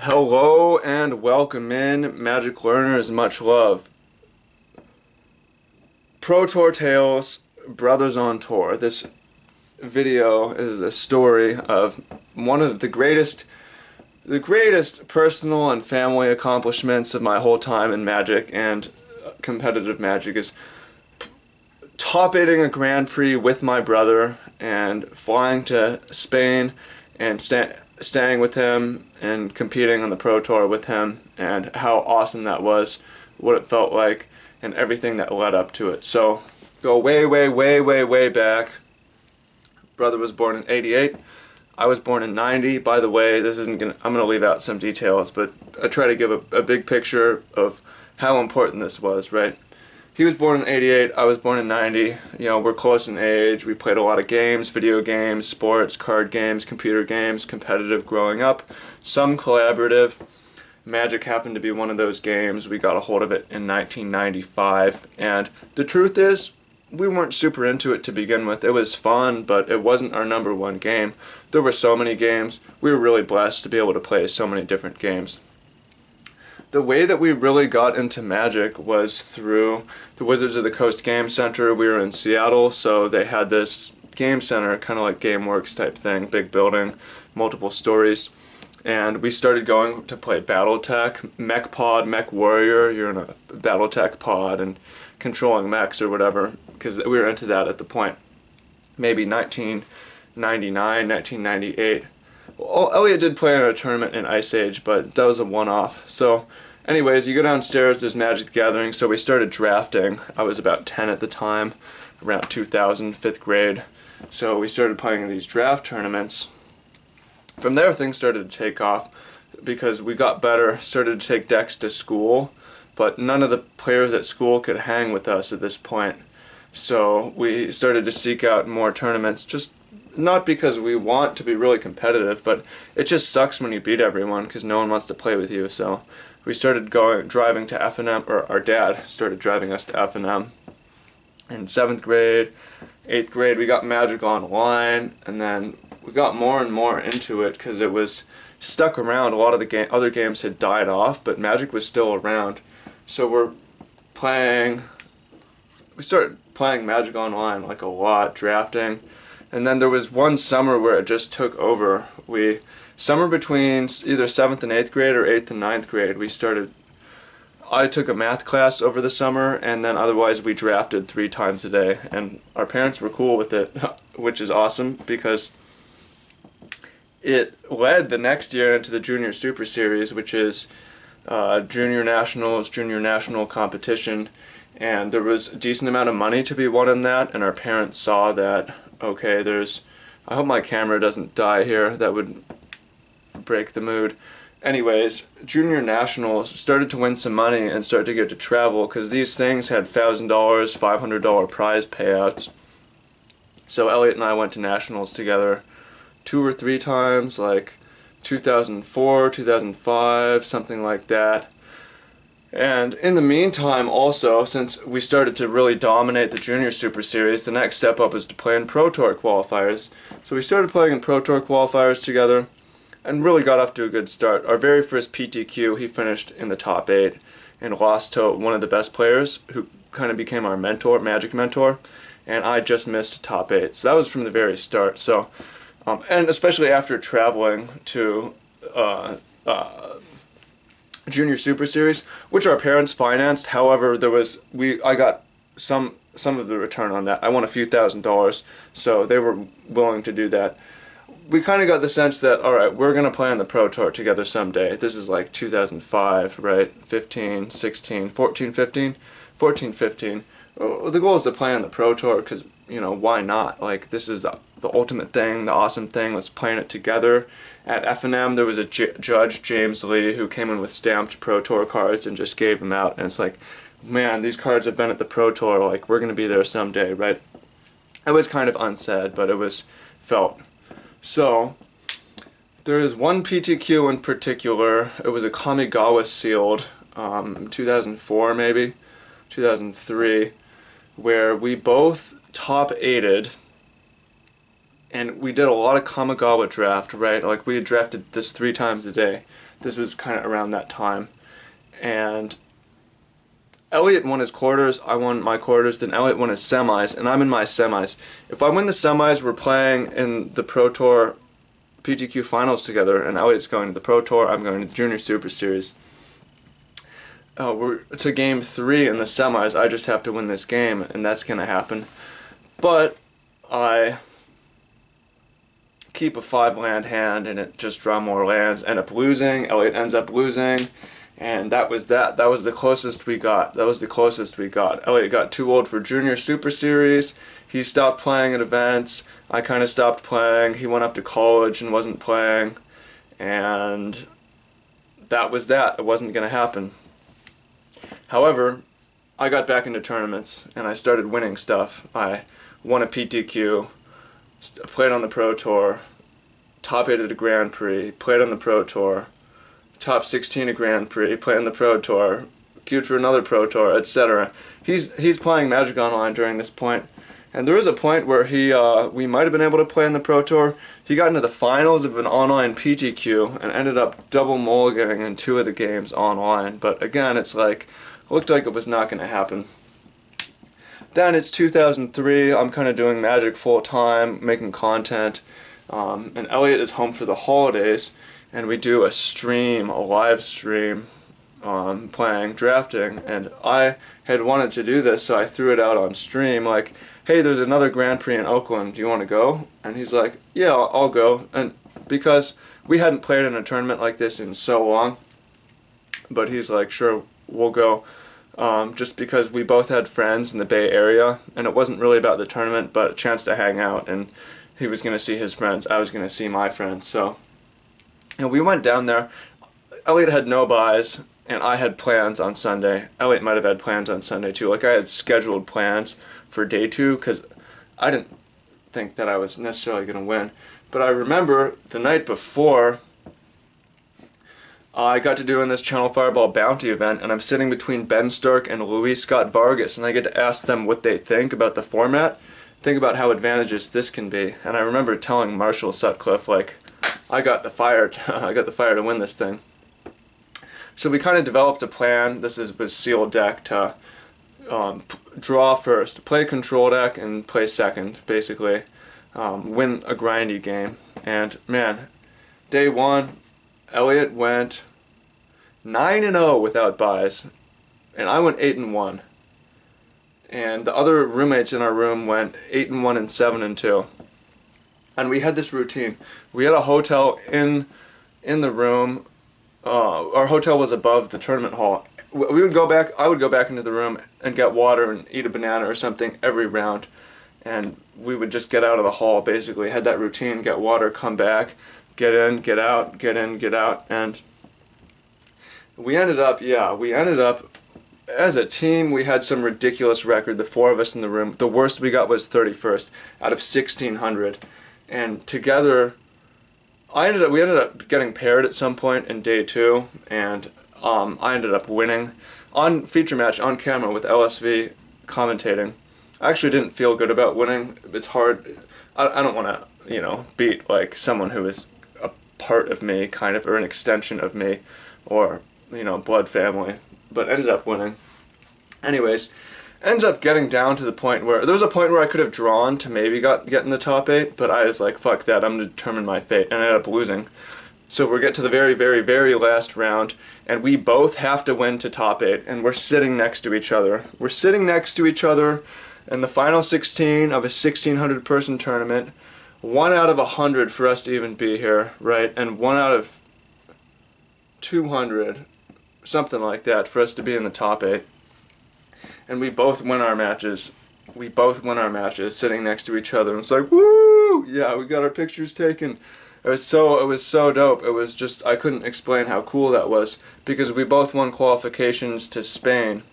Hello and welcome in, Magic Learners, much love. Pro Tour Tales, Brothers on Tour. This video is a story of one of the greatest personal and family accomplishments of my whole time in Magic and competitive Magic is top 8ing a Grand Prix with my brother and flying to Spain and staying with him and competing on the Pro Tour with him, and how awesome that was, what it felt like, and everything that led up to it. So, go way, way, way, way, way back. Brother was born in '88. I was born in '90. By the way, I'm gonna leave out some details, but I try to give a big picture of how important this was, right? He was born in '88, I was born in '90. We're close in age. We played a lot of games, video games, sports, card games, computer games, competitive growing up, some collaborative. Magic happened to be one of those games. We got a hold of it in 1995, and the truth is, we weren't super into it to begin with. It was fun, but it wasn't our number one game. There were so many games. We were really blessed to be able to play so many different games. The way that we really got into Magic was through the Wizards of the Coast Game Center. We were in Seattle, so they had this game center, kind of like GameWorks type thing, big building, multiple stories. And we started going to play Battletech, Mech Pod, Mech Warrior. You're in a Battletech pod and controlling mechs or whatever, because we were into that at the point. Maybe 1999, 1998. Well, Elliot did play in a tournament in Ice Age, but that was a one-off. So, anyways, you go downstairs, there's Magic the Gathering, so we started drafting. I was about 10 at the time, around 2000, 5th grade. So we started playing in these draft tournaments. From there, things started to take off because we got better, started to take decks to school, but none of the players at school could hang with us at this point. So we started to seek out more tournaments, just not because we want to be really competitive, but it just sucks when you beat everyone because no one wants to play with you. So we started driving to F&M, or our dad started driving us to F&M. In 7th grade, 8th grade, we got Magic Online, and then we got more and more into it because it was stuck around. A lot of the other games had died off, but Magic was still around. So we started playing Magic Online like a lot, drafting. And then there was one summer where it just took over. Summer between either 7th and 8th grade or 8th and 9th grade, I took a math class over the summer, and then otherwise we drafted 3 times a day. And our parents were cool with it, which is awesome because it led the next year into the Junior Super Series, which is junior nationals, junior national competition. And there was a decent amount of money to be won in that, and our parents saw that, okay, I hope my camera doesn't die here, that would break the mood. Anyways, junior nationals started to win some money and started to get to travel, because these things had $1,000, $500 prize payouts. So Elliot and I went to nationals together 2 or 3 times, like 2004, 2005, something like that. And in the meantime, also, since we started to really dominate the Junior Super Series, the next step up was to play in Pro Tour qualifiers. So we started playing in Pro Tour qualifiers together and really got off to a good start. Our very first PTQ, he finished in the top 8 and lost to one of the best players who kind of became our mentor, Magic mentor, and I just missed top 8. So that was from the very start. So, and especially after traveling to Junior Super Series, which our parents financed. However, I got some of the return on that. I won a few $1,000s, so they were willing to do that. We kind of got the sense that, all right, we're going to play on the Pro Tour together someday. This is like 2005, right? 15, 16, 14, 15? 14, 15. The goal is to play on the Pro Tour because, why not? Like, this is the ultimate thing, the awesome thing. Let's play it together. At F&M, there was a judge, James Lee, who came in with stamped Pro Tour cards and just gave them out. And it's like, man, these cards have been at the Pro Tour. Like, we're going to be there someday, right? It was kind of unsaid, but it was felt. So, there is one PTQ in particular. It was a Kamigawa sealed, 2004 maybe, 2003, where we both top 8'd, and we did a lot of Kamigawa draft, right? Like, we had drafted this 3 times a day. This was kind of around that time. And Elliot won his quarters, I won my quarters, then Elliot won his semis, and I'm in my semis. If I win the semis, we're playing in the Pro Tour PTQ finals together, and Elliot's going to the Pro Tour, I'm going to the Junior Super Series. We're to game 3 in the semis. I just have to win this game, and that's going to happen. But I keep a 5-land hand, and it just draw more lands. End up losing. Elliot ends up losing, and that was that. That was the closest we got. That was the closest we got. Elliot got too old for Junior Super Series. He stopped playing at events. I kind of stopped playing. He went up to college and wasn't playing, and that was that. It wasn't going to happen. However, I got back into tournaments, and I started winning stuff. I won a PTQ, played on the Pro Tour, top 8 at a Grand Prix, played on the Pro Tour, top 16 at Grand Prix, played on the Pro Tour, queued for another Pro Tour, etc. He's playing Magic Online during this point, and there was a point where we might have been able to play in the Pro Tour. He got into the finals of an online PTQ and ended up double mulliganing in 2 of the games online. But again, it's like, looked like it was not going to happen. Then it's 2003, I'm kind of doing Magic full time, making content, and Elliot is home for the holidays, and we do a stream, a live stream, playing drafting, and I had wanted to do this, so I threw it out on stream, like, hey, there's another Grand Prix in Oakland, do you want to go? And he's like, yeah, I'll go, and because we hadn't played in a tournament like this in so long, but he's like, sure, we'll go. Just because we both had friends in the Bay Area, and it wasn't really about the tournament, but a chance to hang out, and he was going to see his friends, I was going to see my friends, so we went down there. Elliot had no buys, and I had plans on Sunday. Elliot might have had plans on Sunday too, like I had scheduled plans for day 2, because I didn't think that I was necessarily going to win, but I remember the night before, I got to do in this Channel Fireball Bounty event, and I'm sitting between Ben Stark and Luis Scott Vargas, and I get to ask them what they think about the format, think about how advantageous this can be. And I remember telling Marshall Sutcliffe, like, I got the fire to win this thing. So we kind of developed a plan. This was sealed deck to draw first, play control deck, and play second, basically. Win a grindy game. And man, day 1, Elliot went 9-0 without buys, and I went 8-1. And the other roommates in our room went 8-1 and 7-2. And we had this routine. We had a hotel in the room. Our hotel was above the tournament hall. We would go back. I would go back into the room and get water and eat a banana or something every round, and we would just get out of the hall. Basically, had that routine: get water, come back, get in, get out, get in, get out, and we ended up, as a team, we had some ridiculous record, the 4 of us in the room. The worst we got was 31st out of 1,600, and together, we ended up getting paired at some point in day 2, and I ended up winning on feature match on camera with LSV commentating. I actually didn't feel good about winning. It's hard. I don't want to, beat like someone who is a part of me, kind of, or an extension of me, or blood family, but ended up winning. Anyways, ends up getting down to the point where there was a point where I could have drawn to maybe get in the top 8, but I was like, fuck that, I'm going to determine my fate, and I ended up losing. So we get to the very, very, very last round, and we both have to win to top 8, and we're sitting next to each other. We're sitting next to each other in the final 16 of a 1,600 person tournament. 1 out of 100 for us to even be here, right? And 1 out of 200, something like that, for us to be in the top 8. And we both win our matches. We both win our matches sitting next to each other. And it's like, woo! Yeah, we got our pictures taken. It was so dope. It was just, I couldn't explain how cool that was, because we both won qualifications to Spain,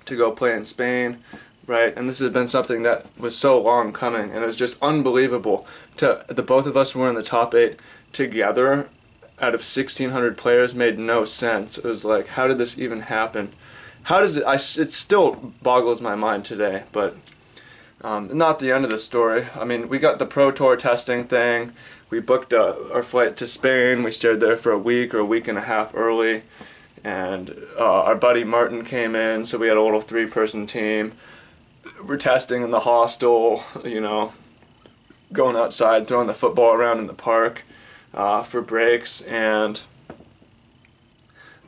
to go play in Spain, right? And this has been something that was so long coming, and it was just unbelievable. The both of us were in the top 8 together out of 1,600 players. Made no sense. It was like, how did this even happen? How does it? It still boggles my mind today. But Not the end of the story. I mean, we got the Pro Tour testing thing. We booked our flight to Spain. We stayed there for a week or a week and a half early. And our buddy Martin came in, so we had a little 3-person team. We're testing in the hostel, you know, going outside, throwing the football around in the park for breaks. And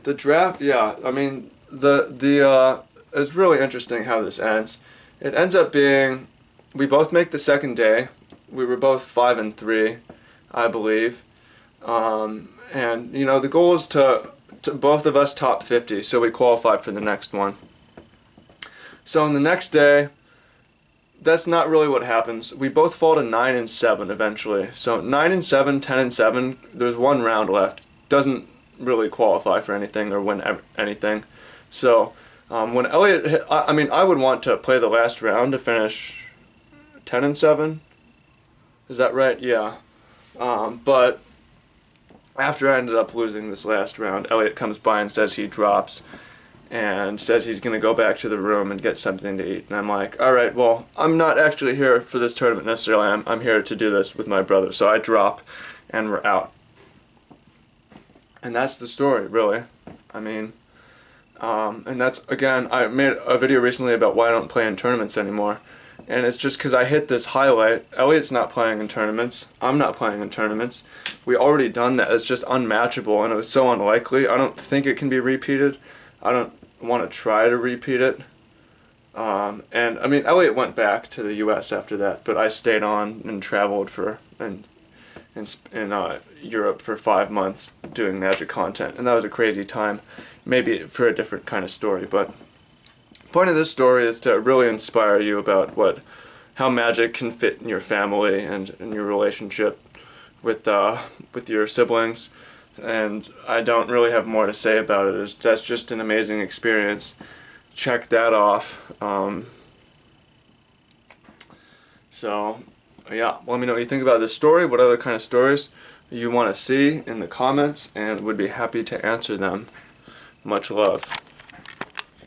the draft, yeah, I mean, it's really interesting how this ends. It ends up being, we both make the second day. We were both 5-3, I believe. And, you know, the goal is to both of us top 50, so we qualify for the next one. So in the next day, that's not really what happens. We both fall to 9-7 eventually. So 9-7, 10-7, there's one round left. Doesn't really qualify for anything or win anything. So when Elliot hit, I mean, I would want to play the last round to finish 10-7. Is that right? Yeah. But after I ended up losing this last round, Elliot comes by and says he drops and says he's going to go back to the room and get something to eat. And I'm like, all right, well, I'm not actually here for this tournament necessarily. I'm here to do this with my brother. So I drop and we're out. And that's the story, really. I mean, and that's, again, I made a video recently about why I don't play in tournaments anymore. And it's just because I hit this highlight. Elliot's not playing in tournaments. I'm not playing in tournaments. We already done that. It's just unmatchable, and it was so unlikely. I don't think it can be repeated. I don't want to try to repeat it. And I mean, Elliot went back to the U.S. after that, but I stayed on and traveled in Europe for 5 months doing Magic content, and that was a crazy time. Maybe for a different kind of story, but the point of this story is to really inspire you about how Magic can fit in your family and in your relationship with your siblings. And I don't really have more to say about it. That's just an amazing experience. Check that off. So yeah, let me know what you think about this story, what other kind of stories you want to see in the comments, and would be happy to answer them. Much love.